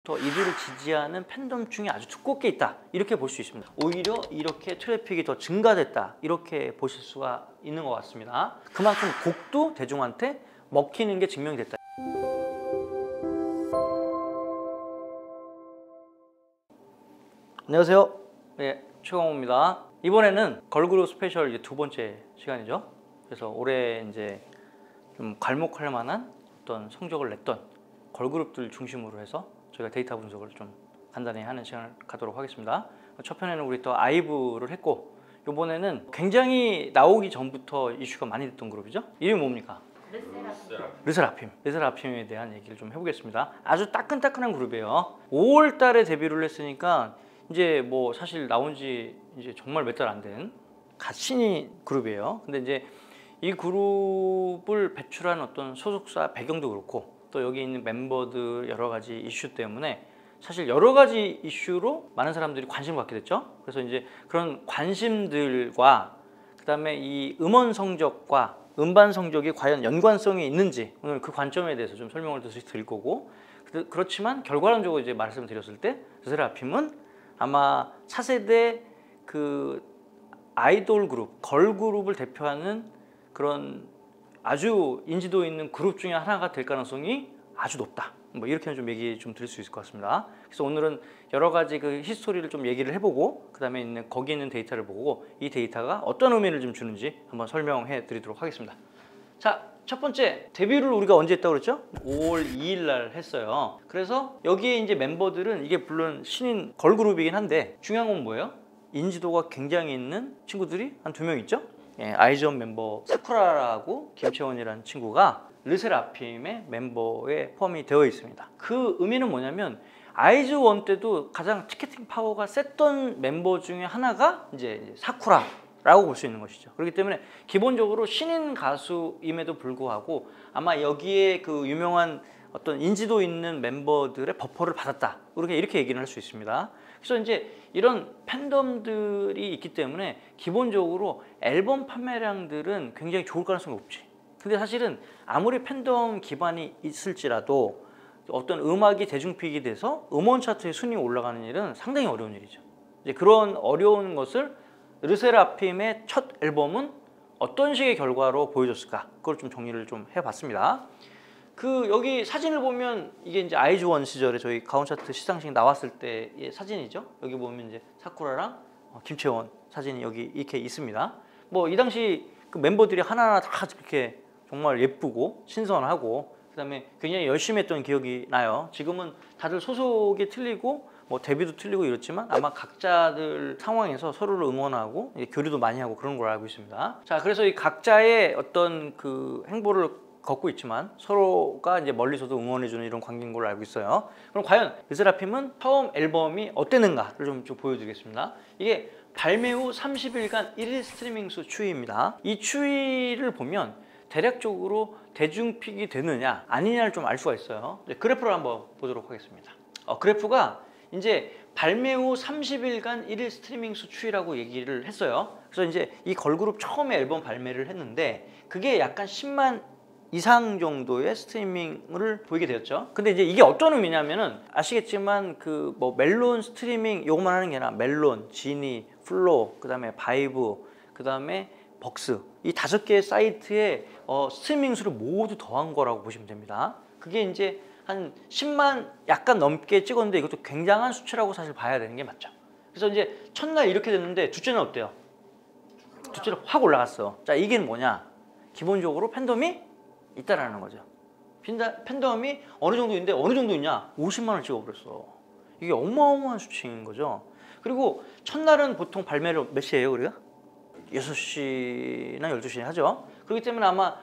이들을 지지하는 팬덤층이 아주 두껍게 있다 이렇게 볼 수 있습니다. 오히려 이렇게 트래픽이 더 증가됐다 이렇게 보실 수가 있는 것 같습니다. 그만큼 곡도 대중한테 먹히는 게 증명이 됐다. 안녕하세요. 네, 최강호입니다. 이번에는 걸그룹 스페셜 이제 두 번째 시간이죠. 그래서 올해 이제 좀 괄목할 만한 어떤 성적을 냈던 걸그룹들 중심으로 해서 저희가 데이터 분석을 좀 간단히 하는 시간을 갖도록 하겠습니다. 첫 편에는 우리 또 아이브를 했고, 이번에는 굉장히 나오기 전부터 이슈가 많이 됐던 그룹이죠. 이름이 뭡니까? 르세라핌. 르세라핌에 대한 얘기를 좀 해보겠습니다. 아주 따끈따끈한 그룹이에요. 5월 달에 데뷔를 했으니까 이제 뭐 사실 나온 지 이제 정말 몇 달 안 된 갓 신인 그룹이에요. 근데 이제 이 그룹을 배출한 어떤 소속사 배경도 그렇고 또 여기 있는 멤버들 여러 가지 이슈 때문에 사실 여러 가지 이슈로 많은 사람들이 관심을 갖게 됐죠. 그래서 이제 그런 관심들과 그다음에 이 음원 성적과 음반 성적이 과연 연관성이 있는지 오늘 그 관점에 대해서 좀 설명을 드릴 거고, 그렇지만 결과론적으로 이제 말씀드렸을 때 르세라핌은 아마 차세대 그 아이돌 그룹, 걸그룹을 대표하는 그런 아주 인지도 있는 그룹 중에 하나가 될 가능성이 아주 높다. 뭐 이렇게는 좀 얘기 좀 드릴 수 있을 것 같습니다. 그래서 오늘은 여러 가지 그 히스토리를 좀 얘기를 해보고 그다음에 있는 거기 있는 데이터를 보고 이 데이터가 어떤 의미를 좀 주는지 한번 설명해 드리도록 하겠습니다. 자, 첫 번째 데뷔를 우리가 언제 했다고 그랬죠? 5월 2일 날 했어요. 그래서 여기에 이제 멤버들은 이게 물론 신인 걸그룹이긴 한데 중요한 건 뭐예요? 인지도가 굉장히 있는 친구들이 한 2명 있죠? 예, 아이즈원 멤버 사쿠라라고 김채원이라는 친구가 르세라핌의 멤버에 포함이 되어 있습니다. 그 의미는 뭐냐면 아이즈원 때도 가장 티켓팅 파워가 셌던 멤버 중에 하나가 이제 사쿠라라고 볼 수 있는 것이죠. 그렇기 때문에 기본적으로 신인 가수임에도 불구하고 아마 여기에 그 유명한 어떤 인지도 있는 멤버들의 버퍼를 받았다. 이렇게 얘기를 할 수 있습니다. 그래서 이제 이런 팬덤들이 있기 때문에 기본적으로 앨범 판매량들은 굉장히 좋을 가능성이 높지. 근데 사실은 아무리 팬덤 기반이 있을지라도 어떤 음악이 대중픽이 돼서 음원 차트에 순위 올라가는 일은 상당히 어려운 일이죠. 이제 그런 어려운 것을 르세라핌의 첫 앨범은 어떤 식의 결과로 보여줬을까? 그걸 좀 정리를 좀 해봤습니다. 그 여기 사진을 보면 이게 이제 아이즈원 시절에 저희 가온 차트 시상식 나왔을 때의 사진이죠. 여기 보면 이제 사쿠라랑 김채원 사진이 여기 이렇게 있습니다. 뭐 이 당시 그 멤버들이 하나하나 다 이렇게 정말 예쁘고 신선하고 그다음에 굉장히 열심히 했던 기억이 나요. 지금은 다들 소속이 틀리고 뭐 데뷔도 틀리고 이렇지만 아마 각자들 상황에서 서로를 응원하고 교류도 많이 하고 그런 걸 알고 있습니다. 자, 그래서 이 각자의 어떤 그 행보를 걷고 있지만 서로가 이제 멀리서도 응원해주는 이런 관계인 걸로 알고 있어요. 그럼 과연 르세라핌은 처음 앨범이 어땠는가를 좀 보여드리겠습니다. 이게 발매 후 30일간 1일 스트리밍 수 추이입니다. 이 추이를 보면 대략적으로 대중픽이 되느냐 아니냐를 좀 알 수가 있어요. 그래프를 한번 보도록 하겠습니다. 그래프가 이제 발매 후 30일간 1일 스트리밍 수 추이라고 얘기를 했어요. 그래서 이제 이 걸그룹 처음에 앨범 발매를 했는데 그게 약간 10만 이상 정도의 스트리밍을 보이게 되었죠. 근데 이제 이게 어떤 의미냐면은 아시겠지만 그 뭐 멜론 스트리밍 요것만 하는 게 아니라 멜론, 지니, 플로, 그다음에 바이브, 그다음에 벅스 이 5개의 사이트에 스트리밍 수를 모두 더한 거라고 보시면 됩니다. 그게 이제 한 10만 약간 넘게 찍었는데 이것도 굉장한 수치라고 사실 봐야 되는 게 맞죠. 그래서 이제 첫날 이렇게 됐는데 둘째는 어때요? 둘째는 확 올라갔어. 자, 이게 뭐냐? 기본적으로 팬덤이 있다라는 거죠. 팬덤이 어느 정도 있는데 어느 정도 있냐? 50만을 찍어버렸어. 이게 어마어마한 수치인 거죠. 그리고 첫날은 보통 발매를 몇 시에요 우리가? 6시나 12시에 하죠. 그렇기 때문에 아마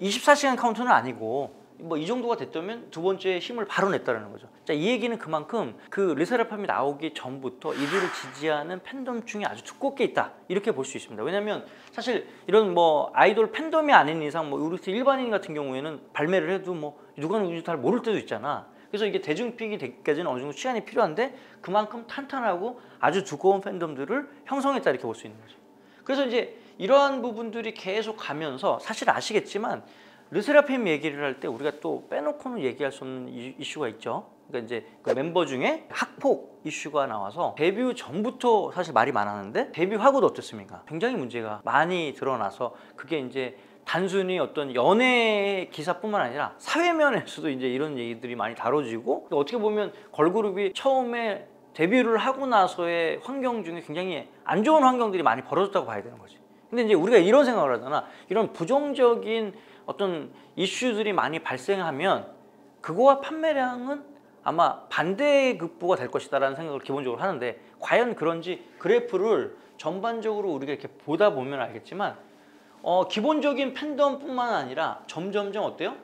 24시간 카운트는 아니고 뭐 이 정도가 됐다면 두 번째 힘을 바로 냈다는 거죠. 자, 이 얘기는 그만큼 그 르세라핌이 나오기 전부터 이들을 지지하는 팬덤층이 아주 두껍게 있다 이렇게 볼 수 있습니다. 왜냐하면 사실 이런 뭐 아이돌 팬덤이 아닌 이상 뭐 우리 일반인 같은 경우에는 발매를 해도 뭐 누가 누군지 잘 모를 때도 있잖아. 그래서 이게 대중픽이 되기까지는 어느 정도 시간이 필요한데 그만큼 탄탄하고 아주 두꺼운 팬덤들을 형성했다 이렇게 볼 수 있는 거죠. 그래서 이제 이러한 부분들이 계속 가면서 사실 아시겠지만 르세라핌 얘기를 할 때 우리가 또 빼놓고는 얘기할 수 없는 이슈가 있죠. 그러니까 이제 그 멤버 중에 학폭 이슈가 나와서 데뷔 전부터 사실 말이 많았는데 데뷔하고도 어떻습니까? 굉장히 문제가 많이 드러나서 그게 이제 단순히 어떤 연예 기사뿐만 아니라 사회면에서도 이제 이런 얘기들이 많이 다뤄지고 어떻게 보면 걸그룹이 처음에 데뷔를 하고 나서의 환경 중에 굉장히 안 좋은 환경들이 많이 벌어졌다고 봐야 되는 거지. 근데 이제 우리가 이런 생각을 하잖아. 이런 부정적인 어떤 이슈들이 많이 발생하면 그거와 판매량은 아마 반대급부가 될 것이다라는 생각을 기본적으로 하는데 과연 그런지 그래프를 전반적으로 우리가 이렇게 보다 보면 알겠지만 기본적인 팬덤뿐만 아니라 점점점 어때요?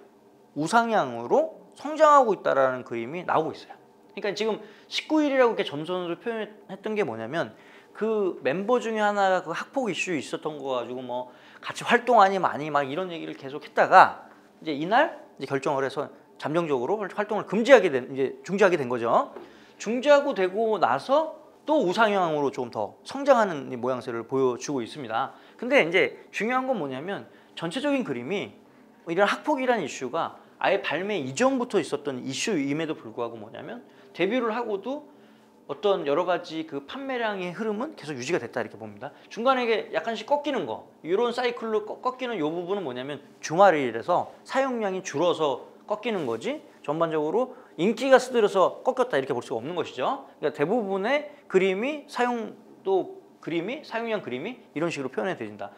우상향으로 성장하고 있다라는 그림이 나오고 있어요. 그러니까 지금 19일이라고 이렇게 점선으로 표현했던 게 뭐냐면 그 멤버 중에 하나가 그 학폭 이슈 있었던 거 가지고 뭐 같이 활동하니 많이 막 이런 얘기를 계속 했다가 이제 이날 이제 결정을 해서 잠정적으로 활동을 중지하게 된 거죠. 중지하고 되고 나서 또 우상향으로 조금 더 성장하는 모양새를 보여주고 있습니다. 근데 이제 중요한 건 뭐냐면 전체적인 그림이 이런 학폭이라는 이슈가 아예 발매 이전부터 있었던 이슈임에도 불구하고 뭐냐면 데뷔를 하고도 어떤 여러 가지 그 판매량의 흐름은 계속 유지가 됐다 이렇게 봅니다. 중간에 이게 약간씩 꺾이는 거, 이런 사이클로 꺾이는 이 부분은 뭐냐면 주말이라서 사용량이 줄어서 꺾이는 거지 전반적으로 인기가 스들어서 꺾였다 이렇게 볼 수가 없는 것이죠. 그러니까 대부분의 그림이 사용량 그림이 이런 식으로 표현해진다.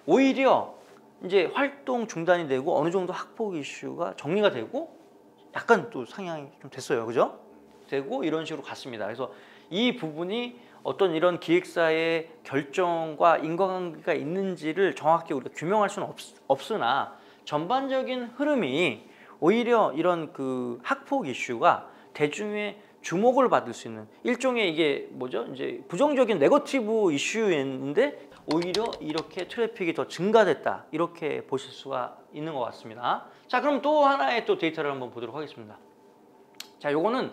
오히려 이제 활동 중단이 되고 어느 정도 학폭 이슈가 정리가 되고 약간 또 상향이 좀 됐어요, 그죠? 되고 이런 식으로 갔습니다. 그래서 이 부분이 어떤 이런 기획사의 결정과 인과관계가 있는지를 정확히 우리가 규명할 수는 없으나 전반적인 흐름이 오히려 이런 그 학폭 이슈가 대중의 주목을 받을 수 있는 일종의 이게 뭐죠? 이제 부정적인 네거티브 이슈였는데 오히려 이렇게 트래픽이 더 증가됐다 이렇게 보실 수가 있는 것 같습니다. 자, 그럼 또 하나의 또 데이터를 한번 보도록 하겠습니다. 자, 요거는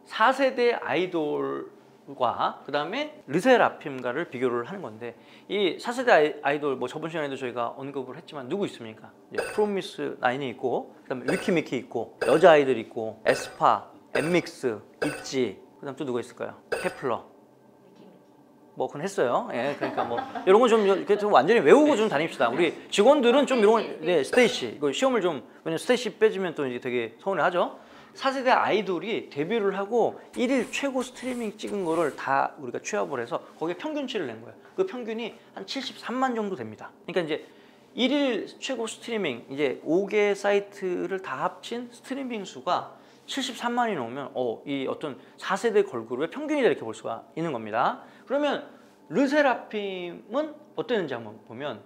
4세대 아이돌과 그 다음에 르세라핌과를 비교를 하는 건데 이 4세대 아이돌 뭐 저번 시간에도 저희가 언급을 했지만 누구 있습니까? 프로미스 나인이 있고 그 다음에 위키미키 있고 여자 아이들 있고 에스파, 엠믹스, 있지 그 다음 또 누가 있을까요? 케플러 뭐 그건 했어요. 예, 그러니까 뭐 이런 거 좀 완전히 외우고 좀 다닙시다. 우리 직원들은 좀 이런 거, 네, 스테이시 이거 시험을 좀 왜냐면 스테이시 빼주면 또 이제 되게 서운해하죠. 4세대 아이돌이 데뷔를 하고 1일 최고 스트리밍 찍은 거를 다 우리가 취합을 해서 거기에 평균치를 낸 거예요. 그 평균이 한 73만 정도 됩니다. 그러니까 이제 1일 최고 스트리밍 이제 5개 사이트를 다 합친 스트리밍 수가 73만이 넘으면 이 어떤 4세대 걸그룹의 평균이다 이렇게 볼 수가 있는 겁니다. 그러면 르세라핌은 어땠는지 한번 보면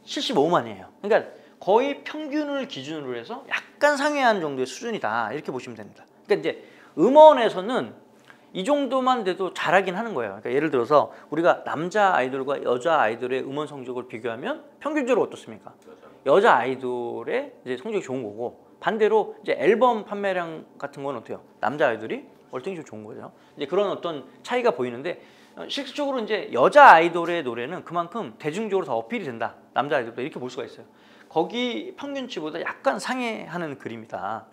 75만이에요. 그러니까 거의 평균을 기준으로 해서 약간 상회한 정도의 수준이다 이렇게 보시면 됩니다. 그러니까 이제 음원에서는 이 정도만 돼도 잘하긴 하는 거예요. 그러니까 예를 들어서 우리가 남자 아이돌과 여자 아이돌의 음원 성적을 비교하면 평균적으로 어떻습니까? 여자 아이돌의 이제 성적이 좋은 거고 반대로 이제 앨범 판매량 같은 건 어때요? 남자 아이돌이 월등히 좀 좋은 거죠. 이제 그런 어떤 차이가 보이는데 실질적으로 이제 여자 아이돌의 노래는 그만큼 대중적으로 더 어필이 된다. 남자 아이돌도 이렇게 볼 수가 있어요. 거기 평균치보다 약간 상회하는 그림이다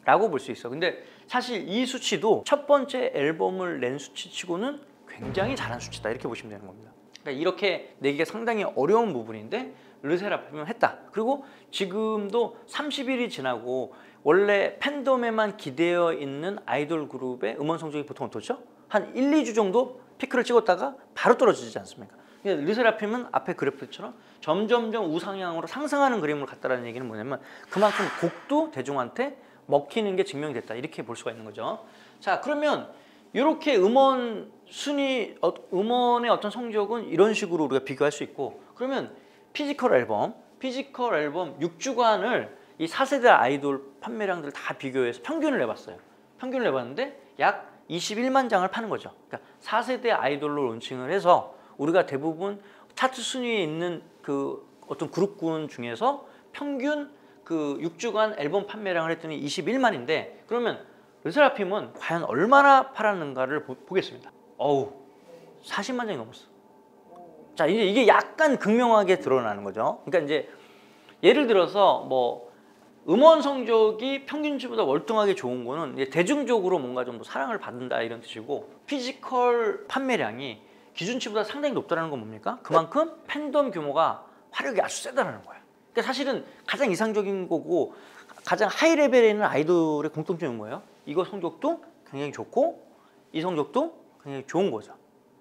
라고 볼 수 있어. 근데 사실 이 수치도 첫 번째 앨범을 낸 수치치고는 굉장히 잘한 수치다 이렇게 보시면 되는 겁니다. 그러니까 이렇게 내기가 상당히 어려운 부분인데 르세라핌은 했다. 그리고 지금도 30일이 지나고 원래 팬덤에만 기대어 있는 아이돌 그룹의 음원 성적이 보통 어떻죠? 한 1, 2주 정도 피크를 찍었다가 바로 떨어지지 않습니까? 르세라핌은 앞에 그래프처럼 점점점 우상향으로 상승하는 그림을 갖다라는 얘기는 뭐냐면 그만큼 곡도 대중한테 먹히는 게 증명이 됐다 이렇게 볼 수가 있는 거죠. 자, 그러면 이렇게 음원 순위, 음원의 어떤 성적은 이런 식으로 우리가 비교할 수 있고 그러면 피지컬 앨범 6주간을 이 4세대 아이돌 판매량들 다 비교해서 평균을 내봤어요. 평균을 내봤는데 약 21만 장을 파는 거죠. 그러니까 4세대 아이돌로 론칭을 해서 우리가 대부분 차트 순위에 있는 그 어떤 그룹군 중에서 평균 그 6주간 앨범 판매량을 했더니 21만인데 그러면 르세라핌은 과연 얼마나 팔았는가를 보겠습니다. 40만 장이 넘었어. 자, 이제 이게 약간 극명하게 드러나는 거죠. 그러니까 이제 예를 들어서 뭐 음원 성적이 평균치보다 월등하게 좋은 거는 이제 대중적으로 뭔가 좀 더 사랑을 받는다 이런 뜻이고, 피지컬 판매량이 기준치보다 상당히 높다는 건 뭡니까? 그만큼 팬덤 규모가 화력이 아주 세다는 거야. 그러니까 사실은 가장 이상적인 거고 가장 하이 레벨에 있는 아이돌의 공통점인 거예요. 이거 성적도 굉장히 좋고 이 성적도 굉장히 좋은 거죠.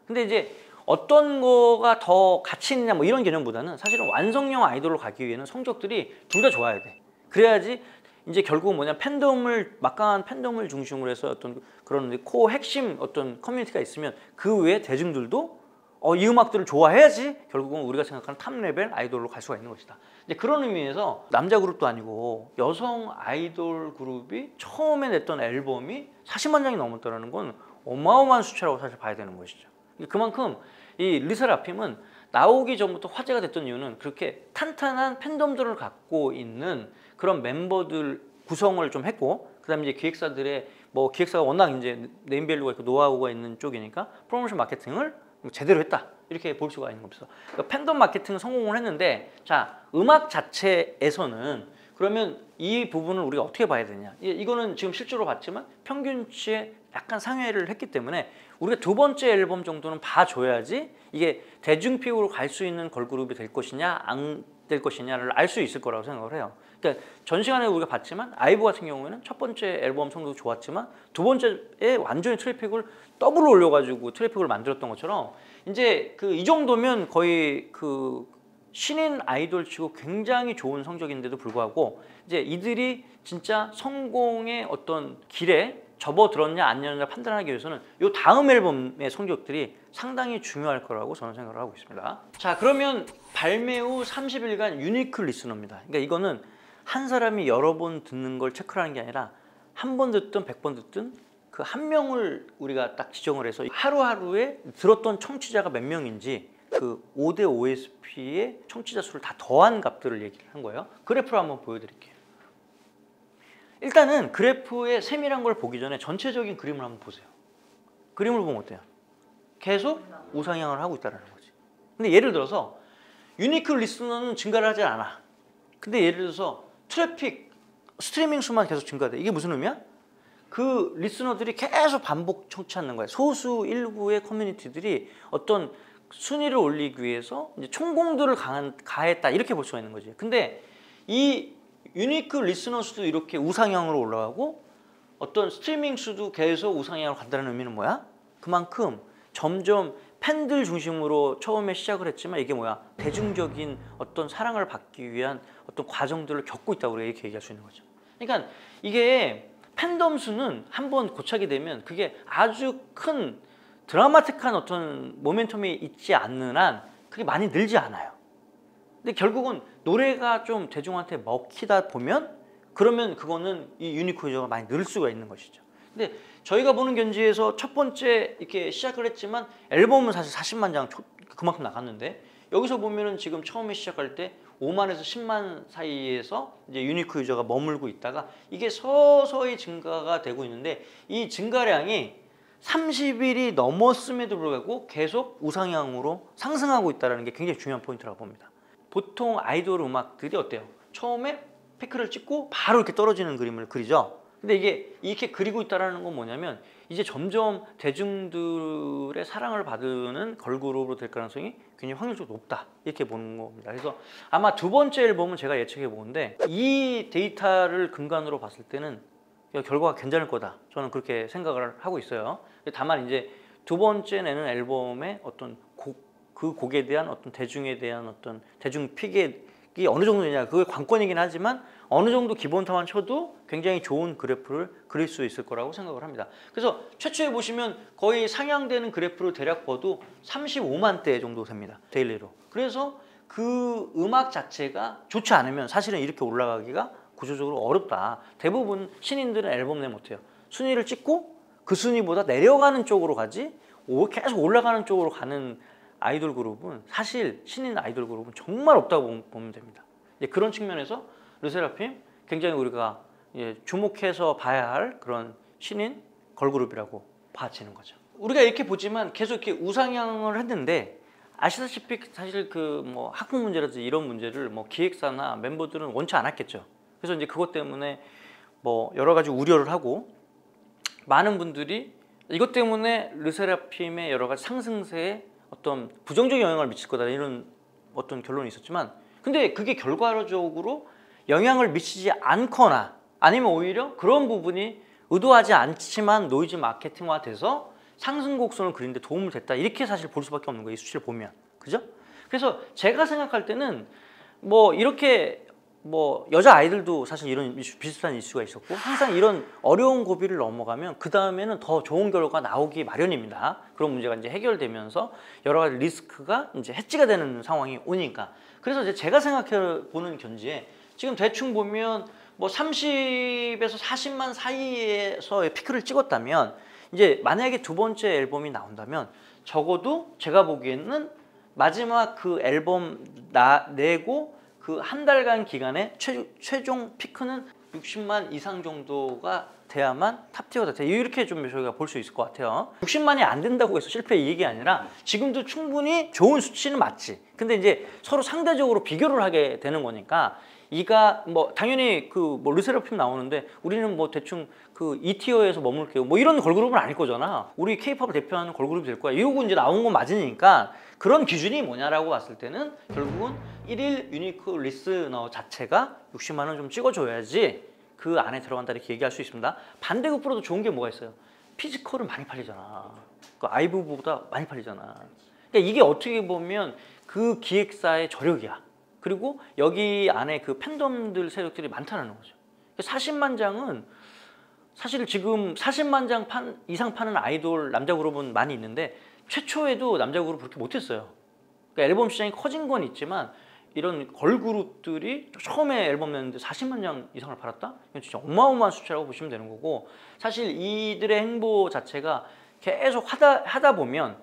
근데 이제 어떤 거가 더 가치 있느냐 뭐 이런 개념보다는 사실은 완성형 아이돌로 가기 위해는 성적들이 둘 다 좋아야 돼. 그래야지 이제 결국은 뭐냐, 팬덤을, 막강한 팬덤을 중심으로 해서 어떤 그런 코어 핵심 어떤 커뮤니티가 있으면 그 외에 대중들도 이 음악들을 좋아해야지 결국은 우리가 생각하는 탑 레벨 아이돌로 갈 수가 있는 것이다. 이제 그런 의미에서 남자 그룹도 아니고 여성 아이돌 그룹이 처음에 냈던 앨범이 40만 장이 넘었다는 건 어마어마한 수치라고 사실 봐야 되는 것이죠. 그만큼 이 르세라핌은 나오기 전부터 화제가 됐던 이유는 그렇게 탄탄한 팬덤들을 갖고 있는 그런 멤버들 구성을 좀 했고, 그다음에 이제 기획사들의 뭐 기획사가 워낙 이제 네임밸류가 있고 노하우가 있는 쪽이니까 프로모션 마케팅을 제대로 했다 이렇게 볼 수가 있는 겁니다. 그러니까 팬덤 마케팅 성공을 했는데, 자 음악 자체에서는 그러면 이 부분을 우리가 어떻게 봐야 되냐? 이거는 지금 실제로 봤지만 평균치에 약간 상회를 했기 때문에 우리가 두 번째 앨범 정도는 봐줘야지 이게 대중픽으로 갈 수 있는 걸그룹이 될 것이냐 안 될 것이냐를 알 수 있을 거라고 생각을 해요. 그러니까 전 시간에 우리가 봤지만 아이브 같은 경우에는 첫 번째 앨범 성적도 좋았지만 두 번째에 완전히 트래픽을 더블로 올려가지고 트래픽을 만들었던 것처럼 이제 이 정도면 거의 신인 아이돌 치고 굉장히 좋은 성적인데도 불구하고 이제 이들이 진짜 성공의 어떤 길에 접어들었냐 아니냐 판단하기 위해서는 이 다음 앨범의 성적들이 상당히 중요할 거라고 저는 생각을 하고 있습니다. 자, 그러면 발매 후 30일간 유니크 리스너입니다. 그러니까 이거는 한 사람이 여러 번 듣는 걸 체크하는 게 아니라 한 번 듣든 100번 듣든 그 한 명을 우리가 딱 지정을 해서 하루하루에 들었던 청취자가 몇 명인지 그 5대 OSP의 청취자 수를 다 더한 값들을 얘기를 한 거예요. 그래프를 한번 보여드릴게요. 일단은 그래프의 세밀한 걸 보기 전에 전체적인 그림을 한번 보세요. 그림을 보면 어때요? 계속 우상향을 하고 있다는 거지. 근데 예를 들어서 유니크 리스너는 증가를 하지 않아. 근데 예를 들어서 트래픽, 스트리밍 수만 계속 증가돼. 이게 무슨 의미야? 그 리스너들이 계속 반복 청취하는 거야. 소수 일부의 커뮤니티들이 어떤 순위를 올리기 위해서 이제 총공들을 가했다 이렇게 볼 수가 있는 거지. 근데 이 유니크 리스너 수도 이렇게 우상향으로 올라가고 어떤 스트리밍 수도 계속 우상향으로 간다는 의미는 뭐야? 그만큼 점점 팬들 중심으로 처음에 시작을 했지만 이게 뭐야? 대중적인 어떤 사랑을 받기 위한 어떤 과정들을 겪고 있다고 우리가 이렇게 얘기할 수 있는 거죠. 그러니까 이게 팬덤 수는 한번 고착이 되면 그게 아주 큰 드라마틱한 어떤 모멘텀이 있지 않는 한 그게 많이 늘지 않아요. 근데 결국은 노래가 좀 대중한테 먹히다 보면 그러면 그거는 이 유니크 유저가 많이 늘 수가 있는 것이죠. 근데 저희가 보는 견지에서 첫 번째 이렇게 시작을 했지만 앨범은 사실 40만 장 그만큼 나갔는데 여기서 보면은 지금 처음에 시작할 때 5만에서 10만 사이에서 이제 유니크 유저가 머물고 있다가 이게 서서히 증가가 되고 있는데 이 증가량이 30일이 넘었음에도 불구하고 계속 우상향으로 상승하고 있다는 게 굉장히 중요한 포인트라고 봅니다. 보통 아이돌 음악들이 어때요? 처음에 피크를 찍고 바로 이렇게 떨어지는 그림을 그리죠. 근데 이게 이렇게 그리고 있다는 건 뭐냐면 이제 점점 대중들의 사랑을 받는 걸그룹으로 될 가능성이 굉장히 확률적으로 높다 이렇게 보는 겁니다. 그래서 아마 두 번째 앨범은 제가 예측해 보는데 이 데이터를 근간으로 봤을 때는 결과가 괜찮을 거다 저는 그렇게 생각을 하고 있어요. 다만 이제 두 번째 내는 앨범의 어떤 그 곡에 대한 어떤 대중에 대한 어떤 대중 픽이 어느 정도냐 그게 관건이긴 하지만 어느 정도 기본타만 쳐도 굉장히 좋은 그래프를 그릴 수 있을 거라고 생각을 합니다. 그래서 최초에 보시면 거의 상향되는 그래프를 대략 봐도 35만 대 정도 됩니다. 데일리로. 그래서 그 음악 자체가 좋지 않으면 사실은 이렇게 올라가기가 구조적으로 어렵다. 대부분 신인들은 앨범 내면 어때요? 순위를 찍고 그 순위보다 내려가는 쪽으로 가지 계속 올라가는 쪽으로 가는 아이돌 그룹은 사실 신인 아이돌 그룹은 정말 없다고 보면 됩니다. 그런 측면에서 르세라핌 굉장히 우리가 주목해서 봐야 할 그런 신인 걸그룹이라고 봐지는 거죠. 우리가 이렇게 보지만 계속 이렇게 우상향을 했는데 아시다시피 사실 그 뭐 학폭 문제라든지 이런 문제를 뭐 기획사나 멤버들은 원치 않았겠죠. 그래서 이제 그것 때문에 뭐 여러 가지 우려를 하고 많은 분들이 이것 때문에 르세라핌의 여러 가지 상승세에 어떤 부정적인 영향을 미칠 거다 이런 어떤 결론이 있었지만 근데 그게 결과적으로 영향을 미치지 않거나 아니면 오히려 그런 부분이 의도하지 않지만 노이즈 마케팅화 돼서 상승 곡선을 그리는데 도움을 됐다 이렇게 사실 볼 수밖에 없는 거예요. 이 수치를 보면. 그죠? 그래서 제가 생각할 때는 뭐 이렇게 뭐 여자 아이들도 사실 이런 비슷한 이슈가 있었고 항상 이런 어려운 고비를 넘어가면 그 다음에는 더 좋은 결과가 나오기 마련입니다. 그런 문제가 이제 해결되면서 여러 가지 리스크가 이제 해지가 되는 상황이 오니까. 그래서 이제 제가 생각해 보는 견지에 지금 대충 보면 뭐 30에서 40만 사이에서의 피크를 찍었다면 이제 만약에 두 번째 앨범이 나온다면 적어도 제가 보기에는 마지막 그 앨범 내고 그 한 달간 기간에 최종 피크는 60만 이상 정도가 돼야만 탑티어가 돼. 이렇게 좀 저희가 볼 수 있을 것 같아요. 60만이 안 된다고 해서 실패 이 얘기 아니라 지금도 충분히 좋은 수치는 맞지. 근데 이제 서로 상대적으로 비교를 하게 되는 거니까 이가 뭐 당연히 그 뭐 르세라핌 나오는데 우리는 뭐 대충 그 2티어에서 머물게요. 뭐 이런 걸그룹은 아닐 거잖아. 우리 케이팝을 대표하는 걸그룹이 될 거야. 이러고 이제 나온 건 맞으니까 그런 기준이 뭐냐라고 봤을 때는 결국은 1일 유니크 리스너 자체가 60만 원 좀 찍어줘야지 그 안에 들어간다 이렇게 얘기할 수 있습니다. 반대급부로도 좋은 게 뭐가 있어요? 피지컬은 많이 팔리잖아. 그 아이브보다 많이 팔리잖아. 그러니까 이게 어떻게 보면 그 기획사의 저력이야. 그리고 여기 안에 그 팬덤들 세력들이 많다는 거죠. 40만 장은 사실 지금 40만 장 이상 파는 아이돌 남자 그룹은 많이 있는데 최초에도 남자 그룹 그렇게 못했어요. 그러니까 앨범 시장이 커진 건 있지만 이런 걸그룹들이 처음에 앨범 냈는데 40만 장 이상을 팔았다? 이건 진짜 어마어마한 수치라고 보시면 되는 거고 사실 이들의 행보 자체가 계속 하다 보면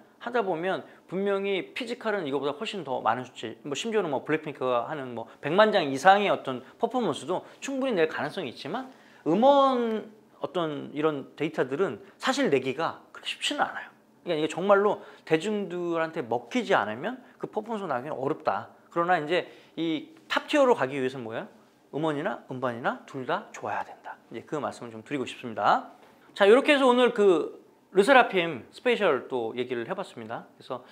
분명히 피지컬은 이거보다 훨씬 더 많은 수치 뭐 심지어는 뭐 블랙핑크가 하는 뭐 100만 장 이상의 어떤 퍼포먼스도 충분히 낼 가능성이 있지만 음원 어떤 이런 데이터들은 사실 내기가 그렇게 쉽지는 않아요. 그러니까 이게 정말로 대중들한테 먹히지 않으면 그 퍼포먼스가 나기는 어렵다. 그러나 이제 이 탑티어로 가기 위해서는 뭐예요? 음원이나 음반이나 둘 다 좋아야 된다. 이제 그 말씀을 좀 드리고 싶습니다. 자, 이렇게 해서 오늘 그 르세라핌 스페셜 또 얘기를 해봤습니다. 그래서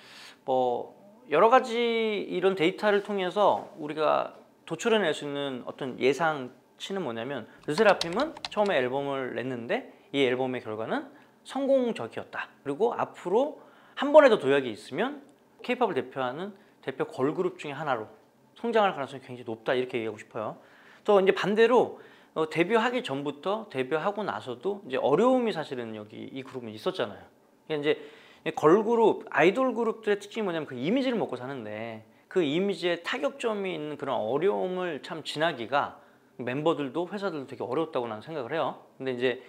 뭐 여러 가지 이런 데이터를 통해서 우리가 도출해낼 수 있는 어떤 예상치는 뭐냐면 르세라핌은 처음에 앨범을 냈는데 이 앨범의 결과는 성공적이었다. 그리고 앞으로 한 번에 더 도약이 있으면 K-팝을 대표하는 대표 걸그룹 중에 하나로 성장할 가능성이 굉장히 높다 이렇게 얘기하고 싶어요. 또 이제 반대로 데뷔하기 전부터 데뷔하고 나서도 이제 어려움이 사실은 여기 이 그룹은 있었잖아요. 그러니까 이제 걸그룹, 아이돌 그룹들의 특징이 뭐냐면 그 이미지를 먹고 사는데 그 이미지에 타격점이 있는 그런 어려움을 참 지나기가 멤버들도 회사들도 되게 어려웠다고 나는 생각을 해요. 근데 이제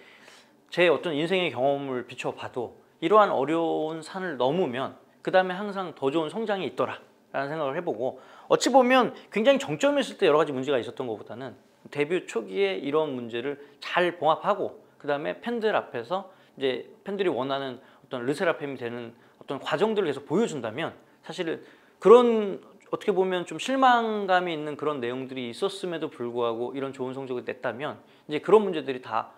제 어떤 인생의 경험을 비춰봐도 이러한 어려운 산을 넘으면 그 다음에 항상 더 좋은 성장이 있더라 라는 생각을 해보고 어찌 보면 굉장히 정점이 있을 때 여러 가지 문제가 있었던 것보다는 데뷔 초기에 이런 문제를 잘 봉합하고 그 다음에 팬들 앞에서 이제 팬들이 원하는 어떤 르세라핌이 되는 어떤 과정들을 계속 보여준다면 사실은 그런 어떻게 보면 좀 실망감이 있는 그런 내용들이 있었음에도 불구하고 이런 좋은 성적을 냈다면 이제 그런 문제들이 다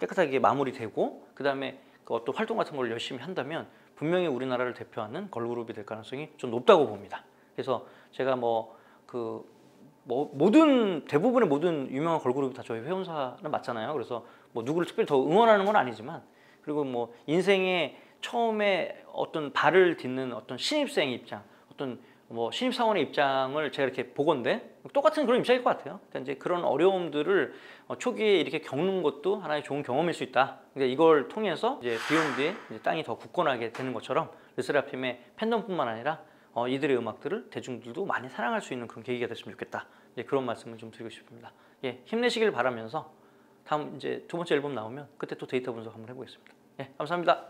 깨끗하게 마무리되고 그 다음에 그 어떤 활동 같은 걸 열심히 한다면 분명히 우리나라를 대표하는 걸그룹이 될 가능성이 좀 높다고 봅니다. 그래서 제가 대부분의 모든 유명한 걸그룹이 다 저희 회원사는 맞잖아요. 그래서 뭐 누구를 특별히 더 응원하는 건 아니지만 그리고 뭐 인생의 처음에 어떤 발을 딛는 어떤 신입생 입장, 어떤 뭐 신입사원의 입장을 제가 이렇게 보건데 똑같은 그런 입장일 것 같아요. 그러니까 이제 그런 어려움들을 초기에 이렇게 겪는 것도 하나의 좋은 경험일 수 있다. 그러니까 이걸 통해서 이제 비욘드의 이제 땅이 더 굳건하게 되는 것처럼 르세라핌의 팬덤뿐만 아니라 이들의 음악들을 대중들도 많이 사랑할 수 있는 그런 계기가 됐으면 좋겠다. 이제 그런 말씀을 좀 드리고 싶습니다. 예, 힘내시길 바라면서 다음 이제 두 번째 앨범 나오면 그때 또 데이터 분석 한번 해보겠습니다. 예, 감사합니다.